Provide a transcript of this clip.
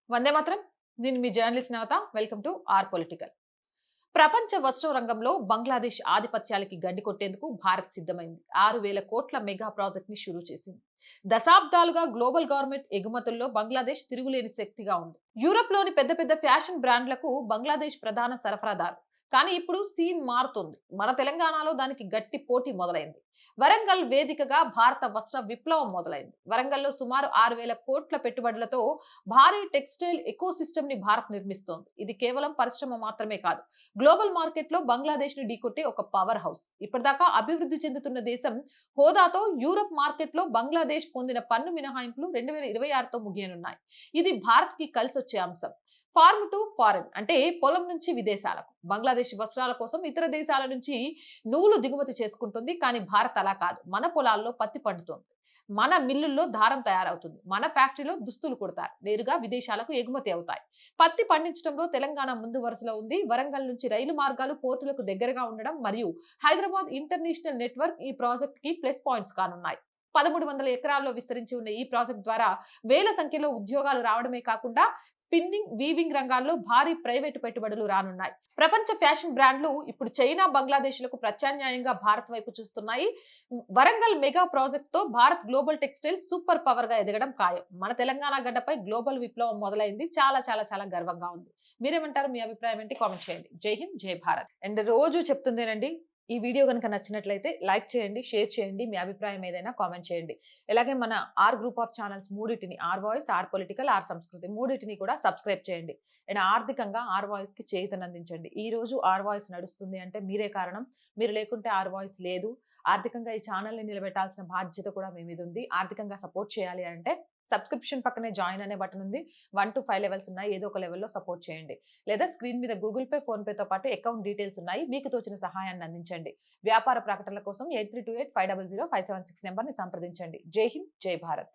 వందే మాత్రం. నేను మీ journalist Navatha. Welcome to R political. ప్రపంచ వస్త్ర రంగంలో బంగ్లాదేశ్ ఆధిపత్యాలకి గడ్డి కొట్టేందుకు భారత్ సిద్ధమైంది. 6,000 కోట్ల మెగా ప్రాజెక్ట్ ని షురూ చేసింది. దశాబ్దాలుగా గ్లోబల్ గవర్నమెంట్ ఎగుమతుల్లో బంగ్లాదేశ్ తిరుగులేని శక్తిగా ఉంది. యూరప్ లోని పెద్ద పెద్ద ఫ్యాషన్ బ్రాండ్లకు బంగ్లాదేశ్ ప్రధాన సరఫరాదారు. కానీ ఇప్పుడు సీన్ మారుతుంది. మన తెలంగాణలో దానికి గట్టి పోటీ మొదలైంది. వరంగల్ వేదికగా భారత వస్త్ర విప్లవం మొదలైంది. వరంగల్లో సుమారు 6,000 కోట్ల పెట్టుబడులతో భారీ టెక్స్టైల్ ఎకో సిస్టమ్ ని భారత్ నిర్మిస్తోంది. ఇది కేవలం పరిశ్రమ మాత్రమే కాదు, గ్లోబల్ మార్కెట్ లో బంగ్లాదేశ్ ని ఢీకొట్టే ఒక పవర్ హౌస్. ఇప్పటిదాకా అభివృద్ధి చెందుతున్న దేశం హోదాతో యూరప్ మార్కెట్ లో బంగ్లాదేశ్ పొందిన పన్ను మినహాయింపులు 2026తో ముగియనున్నాయి. ఇది భారత్ కి కలిసొచ్చే అంశం. ఫార్మ్ టు ఫారెన్ అంటే పొలం నుంచి విదేశాలకు. బంగ్లాదేశ్ వస్త్రాల కోసం ఇతర దేశాల నుంచి నూలు దిగుమతి చేసుకుంటుంది. కానీ భారత్ అలా కాదు. మన పొలాల్లో పత్తి పండుతోంది, మన మిల్లుల్లో దారం తయారవుతుంది, మన ఫ్యాక్టరీలో దుస్తులు కుడతారు, నేరుగా విదేశాలకు ఎగుమతి అవుతాయి. పత్తి పండించడంలో తెలంగాణ ముందు వరుసలో ఉంది. వరంగల్ నుంచి రైలు మార్గాలు పోర్టులకు దగ్గరగా ఉండడం మరియు హైదరాబాద్ ఇంటర్నేషనల్ నెట్వర్క్ ఈ ప్రాజెక్ట్ కి ప్లస్ పాయింట్స్ కానున్నాయి. 1,300 ఎకరాల్లో విస్తరించి ఉన్న ఈ ప్రాజెక్ట్ ద్వారా వేల సంఖ్యలో ఉద్యోగాలు రావడమే కాకుండా స్పిన్నింగ్, వీవింగ్ రంగాల్లో భారీ ప్రైవేటు పెట్టుబడులు రానున్నాయి. ప్రపంచ ఫ్యాషన్ బ్రాండ్లు ఇప్పుడు చైనా, బంగ్లాదేశ్లకు ప్రత్యామ్నాయంగా భారత్ వైపు చూస్తున్నాయి. వరంగల్ మెగా ప్రాజెక్ట్ తో Bharat global textile super power గా ఎదగడం ఖాయం. మన తెలంగాణ గడ్డపై గ్లోబల్ విప్లవం మొదలైంది. చాలా చాలా చాలా గర్వంగా ఉంది. మీరేమంటారు? మీ అభిప్రాయం ఏంటి? కామెంట్ చేయండి. జై హింద్, జై భారత్. అండ్ రోజు చెప్తుందేనండి, ఈ వీడియో కనుక నచ్చినట్లయితే లైక్ చేయండి, షేర్ చేయండి, మీ అభిప్రాయం ఏదైనా కామెంట్ చేయండి. అలాగే మన ఆర్ గ్రూప్ ఆఫ్ ఛానల్స్ మూడింటిని, R voice, R political, R సంస్కృతి మూడింటిని కూడా సబ్స్క్రైబ్ చేయండి. అండ్ ఆర్థికంగా ఆర్ వాయిస్ కి చేయూతనందించండి. ఈ రోజు ఆర్ వాయిస్ నడుస్తుంది అంటే మీరే కారణం. మీరు లేకుంటే ఆర్ వాయిస్ లేదు. ఆర్థికంగా ఈ ఛానల్ ని నిలబెట్టాల్సిన బాధ్యత కూడా మీ మీద ఉంది. ఆర్థికంగా సపోర్ట్ చేయాలి అంటే సబ్స్క్రిప్షన్ పక్కనే జాయిన్ అనే బటన్ ఉంది. 1 to 5 లెవెల్స్ ఉన్నాయి. ఏదో ఒక లెవెల్లో సపోర్ట్ చేయండి. లేదా స్క్రీన్ మీద గూగుల్ పే, ఫోన్ పేతో పాటు అకౌంట్ డీటెయిల్స్ ఉన్నాయి. మీకు తోచిన సహాయాన్ని అందించండి. వ్యాపార ప్రకటనల కోసం 8328500576 నెంబర్ ని సంప్రదించండి. జై హింద్, జై భారత్.